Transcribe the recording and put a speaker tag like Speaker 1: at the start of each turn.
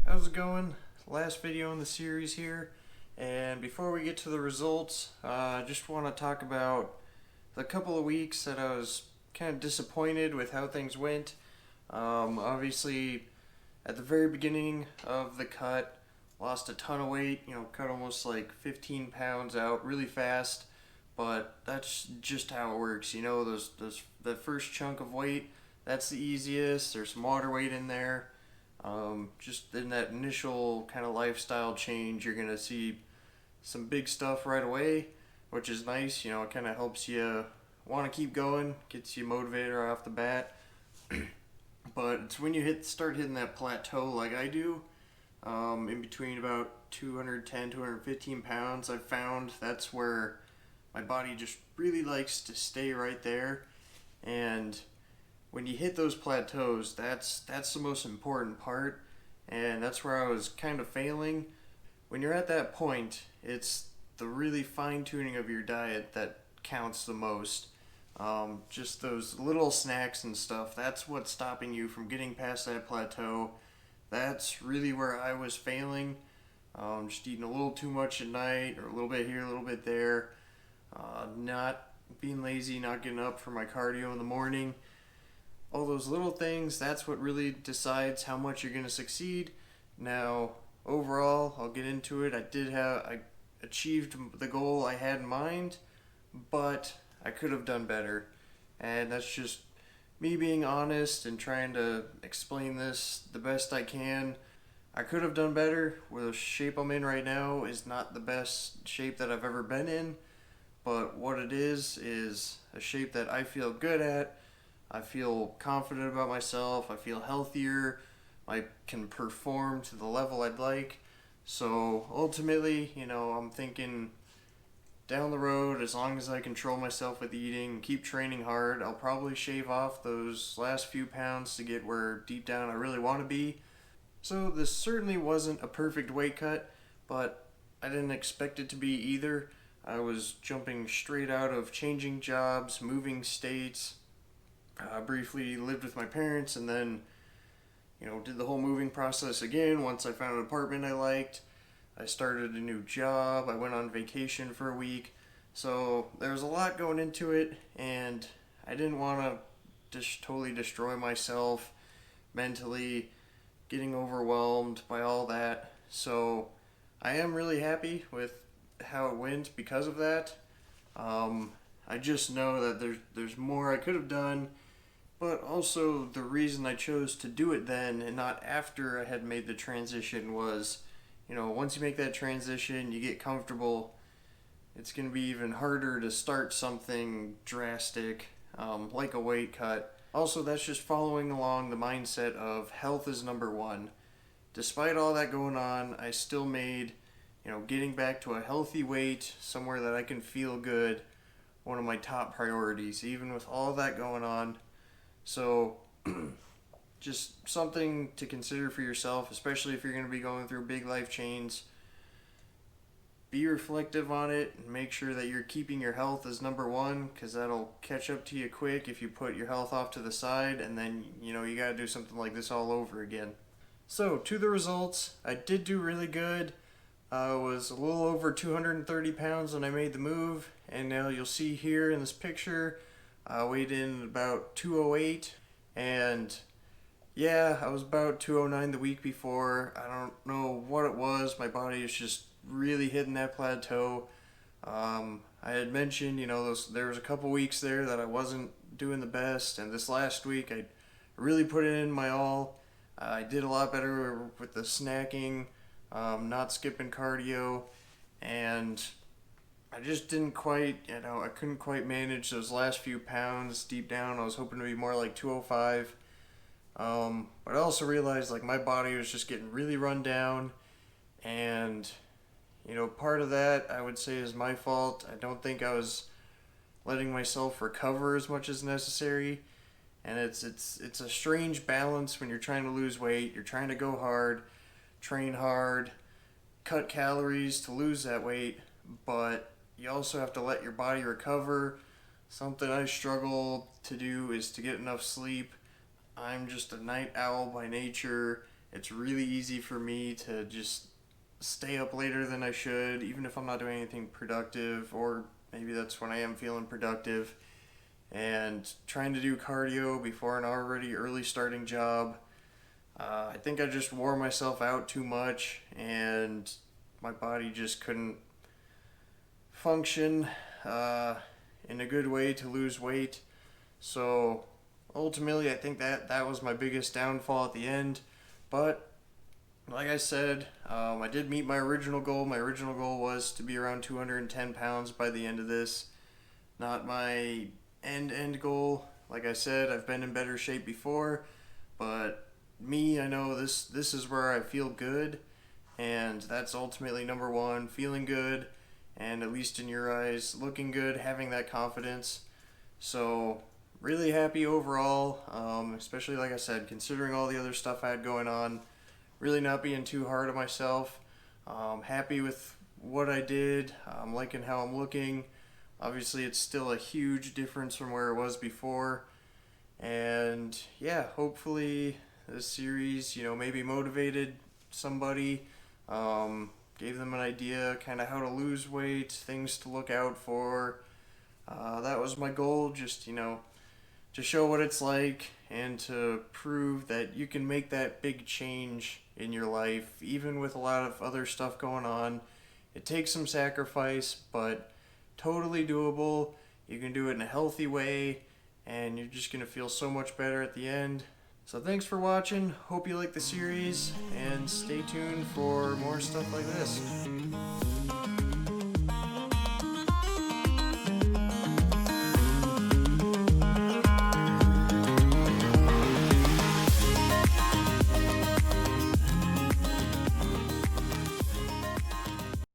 Speaker 1: How's it going? Last video in the series here, and before we get to the results, I just want to talk about the couple of weeks that I was kind of disappointed with how things went. Obviously, at the very beginning of the cut, lost a ton of weight, cut almost like 15 pounds out really fast, but that's just how it works. The first chunk of weight, that's the easiest. There's some water weight in there. Just in that initial kind of lifestyle change, you're going to see some big stuff right away, which is nice. It kind of helps you want to keep going, gets you motivated right off the bat. But it's when you start hitting that plateau like I do, in between about 210, 215 pounds, I've found that's where my body just really likes to stay right there. And when you hit those plateaus, that's the most important part, and that's where I was kind of failing. When you're at that point, it's the really fine tuning of your diet that counts the most. Just those little snacks and stuff, that's what's stopping you from getting past that plateau. That's really where I was failing. Just eating a little too much at night, or a little bit here, a little bit there. Not being lazy, not getting up for my cardio in the morning. All those little things, that's what really decides how much you're going to succeed. Now, overall, I'll get into it. I achieved the goal I had in mind, but I could have done better. And that's just me being honest and trying to explain this the best I can. I could have done better. The shape I'm in right now is not the best shape that I've ever been in, but what it is a shape that I feel good at. I feel confident about myself. I feel healthier. I can perform to the level I'd like. So ultimately, I'm thinking down the road, as long as I control myself with eating, keep training hard, I'll probably shave off those last few pounds to get where deep down I really want to be. So this certainly wasn't a perfect weight cut, but I didn't expect it to be either. I was jumping straight out of changing jobs, moving states. Briefly lived with my parents, and then did the whole moving process again. Once I found an apartment I liked, I started a new job, I went on vacation for a week. So there was a lot going into it, and I didn't want to just totally destroy myself mentally, getting overwhelmed by all that. So I am really happy with how it went because of that. I just know that there's more I could have done, but also the reason I chose to do it then and not after I had made the transition was, once you make that transition, you get comfortable, it's going to be even harder to start something drastic, like a weight cut. Also, that's just following along the mindset of health is number one. Despite all that going on, I still made, getting back to a healthy weight, somewhere that I can feel good, one of my top priorities, even with all that going on. So, just something to consider for yourself, especially if you're going to be going through big life change. Be reflective on it and make sure that you're keeping your health as number one, because that'll catch up to you quick if you put your health off to the side, and then, you got to do something like this all over again. So, to the results, I did do really good. I was a little over 230 pounds when I made the move, and now you'll see here in this picture, I weighed in about 208, and yeah, I was about 209 the week before. I don't know what it was. My body is just really hitting that plateau. I had mentioned, there was a couple weeks there that I wasn't doing the best, and this last week I really put it in my all. I did a lot better with the snacking, not skipping cardio, and I just didn't quite, I couldn't quite manage those last few pounds. Deep down, I was hoping to be more like 205. But I also realized like my body was just getting really run down, and part of that I would say is my fault. I don't think I was letting myself recover as much as necessary, and it's a strange balance when you're trying to lose weight. You're trying to go hard, train hard, cut calories to lose that weight, but you also have to let your body recover. Something I struggle to do is to get enough sleep. I'm just a night owl by nature. it's really easy for me to just stay up later than I should, even if I'm not doing anything productive, or maybe that's when I am feeling productive. And trying to do cardio before an already early starting job, I think I just wore myself out too much, and my body just couldn't function in a good way to lose weight. So ultimately, I think that was my biggest downfall at the end. But like I said, I did meet my original goal. My original goal was to be around 210 pounds by the end of this. Not my end goal. Like I said, I've been in better shape before, but I know this is where I feel good, and that's ultimately number one, feeling good, and at least in your eyes, looking good, having that confidence. So really happy overall, especially like I said, considering all the other stuff I had going on, really not being too hard on myself. Happy with what I did. I'm liking how I'm looking. Obviously, it's still a huge difference from where it was before. And yeah, hopefully this series, maybe motivated somebody, gave them an idea kind of how to lose weight, things to look out for. That was my goal, just, to show what it's like and to prove that you can make that big change in your life, even with a lot of other stuff going on. It takes some sacrifice, but totally doable. You can do it in a healthy way, and you're just going to feel so much better at the end. So thanks for watching. Hope you like the series, and stay tuned for more stuff like this.